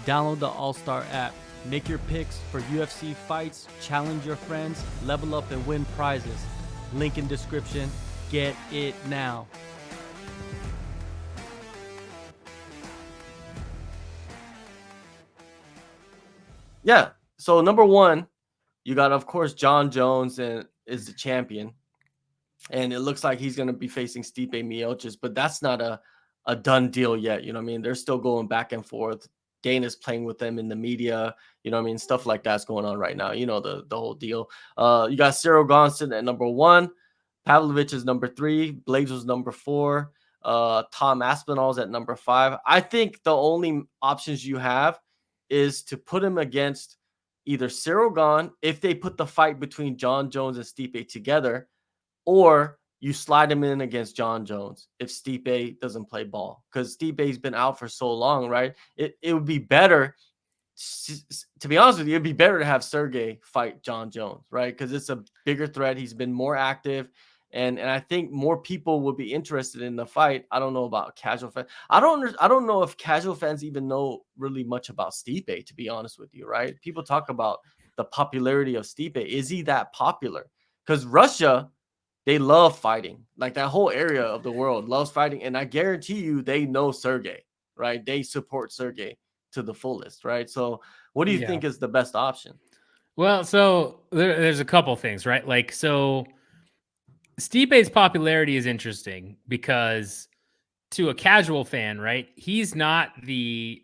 Download the AllStar app. Make your picks for UFC fights, challenge your friends, level up and win prizes. Link in description. Get it now. Yeah. So number one, you got, of course, John Jones and is the champion. And it looks like he's going to be facing Stipe Miocic, but that's not a done deal yet. You know what I mean? They're still going back and forth. Gane is playing with them in the media. You know what I mean? Stuff like that's going on right now. You know, the whole deal. You got Cyril Gane at number 1. Pavlovich is number 3. Blaydes was number 4. Tom Aspinall's at number 5. I think the only options you have is to put him against either Cyril Gane if they put the fight between John Jones and Stipe together, or you slide him in against John Jones if Stipe doesn't play ball, because Stipe's been out for so long, right? It would be better, to be honest with you, it'd be better to have Sergei fight John Jones, right? Because it's a bigger threat. He's been more active. And I think more people would be interested in the fight. I don't know about casual fans. I don't know if casual fans even know really much about Stipe, to be honest with you, right? People talk about the popularity of Stipe. Is he that popular? Because Russia, they love fighting. Like, that whole area of the world loves fighting. And I guarantee you they know Sergei, right? They support Sergei to the fullest, right? So what do you think is the best option? Well, so there's a couple things, right? Like, so Stipe's popularity is interesting because to a casual fan, right? He's not the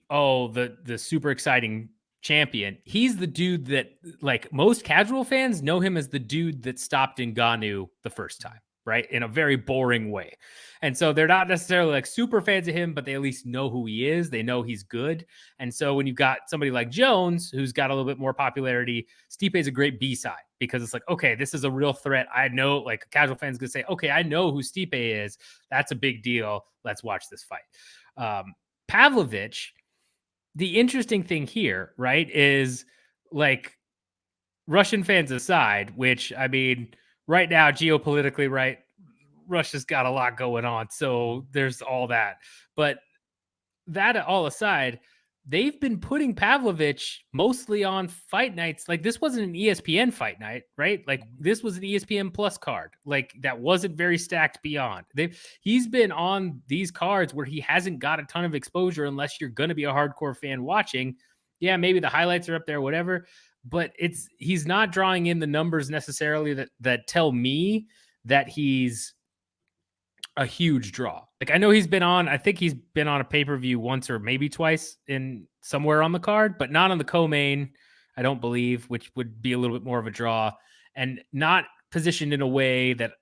super exciting champion. He's the dude that, like, most casual fans know him as the dude that stopped Ngannou the first time, right? In a very boring way. And so they're not necessarily like super fans of him, but they at least know who he is. They know he's good. And so when you've got somebody like Jones, who's got a little bit more popularity, Stipe is a great B-side because it's like, okay, this is a real threat. I know, like, a casual fan's gonna say, okay, I know who Stipe is. That's a big deal. Let's watch this fight. Pavlovich, the interesting thing here, right, is, like, Russian fans aside, which, I mean, right now, geopolitically, right, Russia's got a lot going on. So there's all that. But that all aside, they've been putting Pavlovich mostly on fight nights. Like, this wasn't an ESPN fight night, right? Like, this was an ESPN Plus card. Like, that wasn't very stacked beyond. He's been on these cards where he hasn't got a ton of exposure unless you're going to be a hardcore fan watching. Yeah, maybe the highlights are up there, whatever. But he's not drawing in the numbers necessarily that tell me that he's a huge draw. Like, I know I think he's been on a pay-per-view once or maybe twice in somewhere on the card, but not on the co-main, I don't believe, which would be a little bit more of a draw, and not positioned in a way that,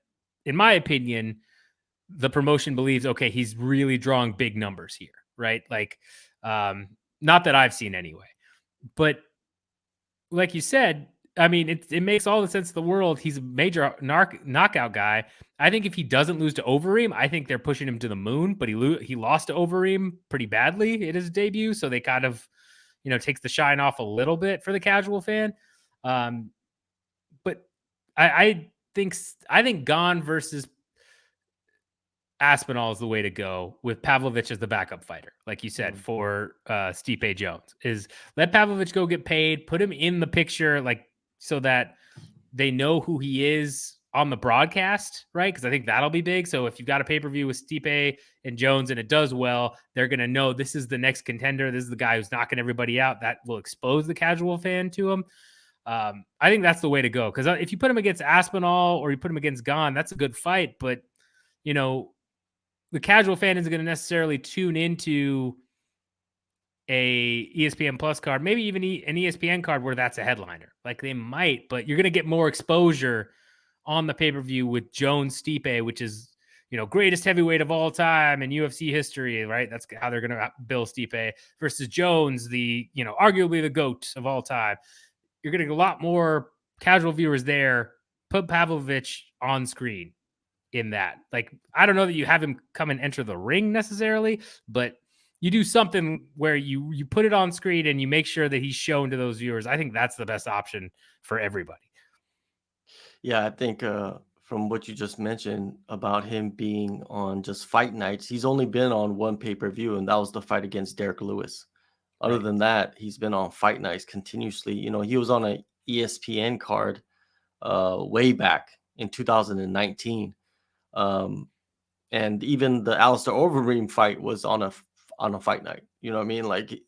in my opinion, the promotion believes, okay, he's really drawing big numbers here, right? Like, not that I've seen anyway. But like you said, I mean, it makes all the sense in the world. He's a major knockout guy. I think if he doesn't lose to Overeem, I think they're pushing him to the moon. But he lost to Overeem pretty badly in his debut, so they kind of, takes the shine off a little bit for the casual fan. But I think Gane versus Aspinall is the way to go, with Pavlovich as the backup fighter, like you said, for Stipe Jones. Is let Pavlovich go get paid, put him in the picture, like, so that they know who he is on the broadcast, right? Because I think that'll be big. So if you've got a pay-per-view with Stipe and Jones and it does well, they're going to know this is the next contender. This is the guy who's knocking everybody out. That will expose the casual fan to him. I think that's the way to go. Because if you put him against Aspinall or you put him against Gane, that's a good fight. But, the casual fan isn't going to necessarily tune into a ESPN Plus card, maybe even an ESPN card where that's a headliner. Like, they might, but you're going to get more exposure on the pay-per-view with Jones Stipe, which is, greatest heavyweight of all time in UFC history, right? That's how they're going to bill Stipe, versus Jones, the, arguably the GOAT of all time. You're getting a lot more casual viewers there. Put Pavlovich on screen in that. Like, I don't know that you have him come and enter the ring necessarily, but you do something where you put it on screen and you make sure that he's shown to those viewers. I think that's the best option for everybody. Yeah, I think from what you just mentioned about him being on just fight nights, he's only been on one pay-per-view, and that was the fight against Derek Lewis. Other Right. than that, he's been on fight nights continuously. You know, he was on a ESPN card way back in 2019. Um, and even the AllStar Overeem fight was on a fight night. You know what I mean? Like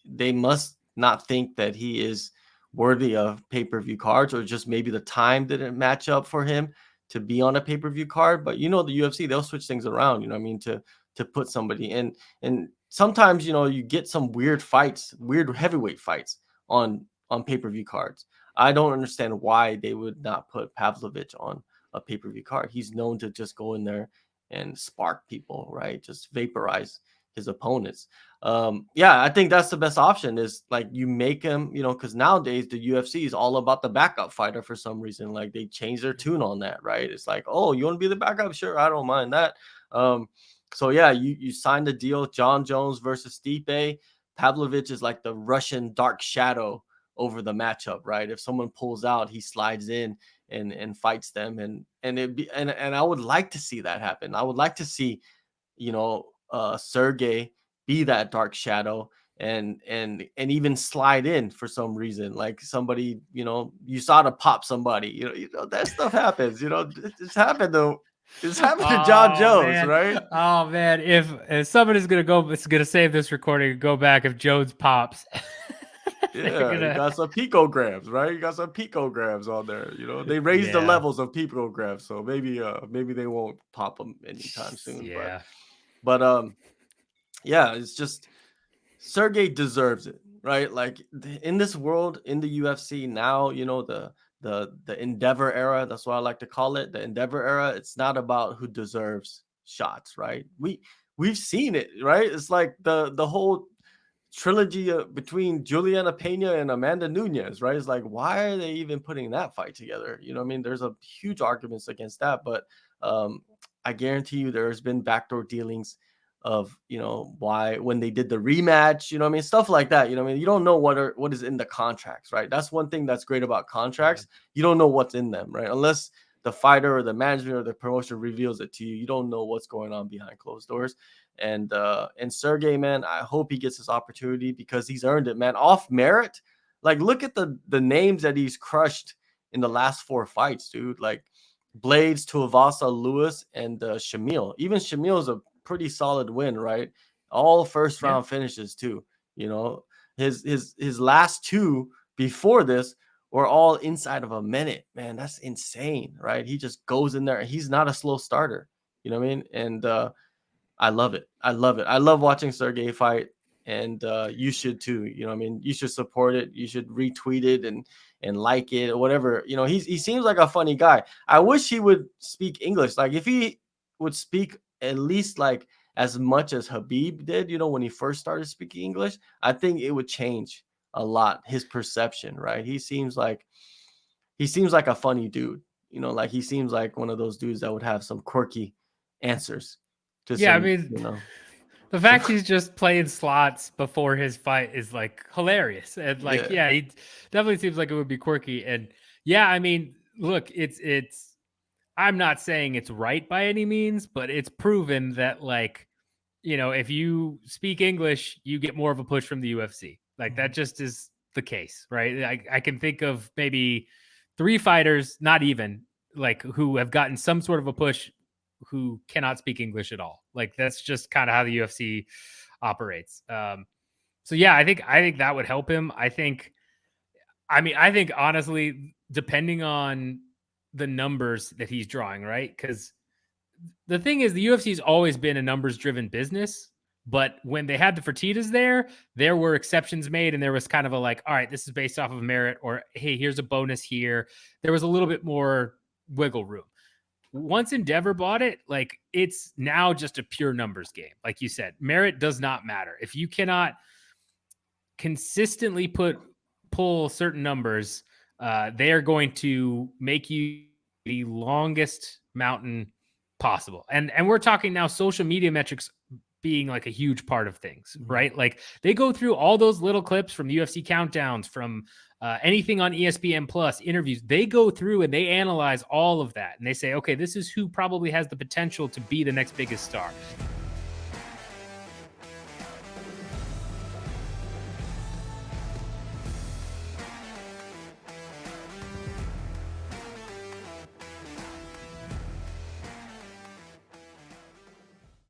they must not think that he is worthy of pay-per-view cards, or just maybe the time didn't match up for him to be on a pay-per-view card. But you know, the UFC, they'll switch things around, you know what I mean, to put somebody in. And sometimes, you know, you get some weird fights, weird heavyweight fights on pay-per-view cards. I don't understand why they would not put Pavlovich on a pay-per-view card. He's known to just go in there and spark people, right? Just vaporize his opponents. Yeah, I think that's the best option, is like you make him, you know, because nowadays the UFC is all about the backup fighter for some reason. Like they change their tune on that, right? It's like, oh, you want to be the backup? Sure, I don't mind that. So yeah, you signed the deal, John Jones versus Stipe. Pavlovich is like the Russian dark shadow over the matchup, right? If someone pulls out, he slides in and fights them, and it be and I would like to see that happen. I would like to see, you know, Sergey be that dark shadow and even slide in for some reason, like somebody, you know, you saw to pop somebody, you know that stuff happens, you know, it's happened to John Jones, Man. right? Oh man, if someone is gonna save this recording and go back if Jones pops. They're Yeah, you gonna, got some picograms, right? You got some picograms on there. You know, they raised the yeah, levels of picograms, so maybe they won't pop them anytime soon. yeah, But yeah, it's just Sergey deserves it, right? Like in this world, in the UFC now, you know, the Endeavor era. That's what I like to call it, the Endeavor era. It's not about who deserves shots, right? We've seen it, right? It's like the whole trilogy between Juliana Pena and Amanda Nunes, right? It's like, why are they even putting that fight together? You know what I mean? There's a huge arguments against that, but I guarantee you there's been backdoor dealings of, you know, why when they did the rematch, you know what I mean? Stuff like that. You know what I mean? You don't know what is in the contracts, right? That's one thing that's great about contracts. You don't know what's in them, right? Unless the fighter or the management or the promotion reveals it to you, you don't know what's going on behind closed doors. And Sergey, man, I hope he gets his opportunity because he's earned it, man, off merit. Like, look at the names that he's crushed in the last 4 fights, dude. Like Blaydes, Tuivasa, Lewis, and Shamil. Even Shamil is a pretty solid win, right? All first round finishes too. You know, his last 2 before this were all inside of a minute. Man, that's insane, right? He just goes in there. He's not a slow starter. You know what I mean? And I love it. I love it. I love watching Sergey fight, and you should too. You know what I mean? You should support it. You should retweet it and like it or whatever. You know, he seems like a funny guy. I wish he would speak English. Like if he would speak at least like as much as Habib did, you know, when he first started speaking English, I think it would change a lot his perception, right? He seems like a funny dude. You know, like he seems like one of those dudes that would have some quirky answers to yeah. I some, mean, you know. the fact he's just playing slots before his fight is like hilarious, and like, Yeah. he definitely seems like it would be quirky. And yeah, I mean, look, it's. I'm not saying it's right by any means, but it's proven that, like, you know, if you speak English, you get more of a push from the UFC. Like that just is the case, right? I can think of maybe 3 fighters, not even, like, who have gotten some sort of a push who cannot speak English at all. Like that's just kind of how the UFC operates. So yeah, I think that would help him. I think honestly, depending on the numbers that he's drawing, right? Because the thing is, the UFC's always been a numbers driven business. But when they had the Fertitas there were exceptions made, and there was kind of a like, all right, this is based off of merit, or hey, here's a bonus here. There was a little bit more wiggle room. Once Endeavor bought it, like it's now just a pure numbers game. Like you said, merit does not matter. If you cannot consistently pull certain numbers, they are going to make you the longest mountain possible. And we're talking now social media metrics being like a huge part of things, right? Like they go through all those little clips from UFC countdowns, from anything on ESPN Plus, interviews. They go through and they analyze all of that, and they say, okay, this is who probably has the potential to be the next biggest star.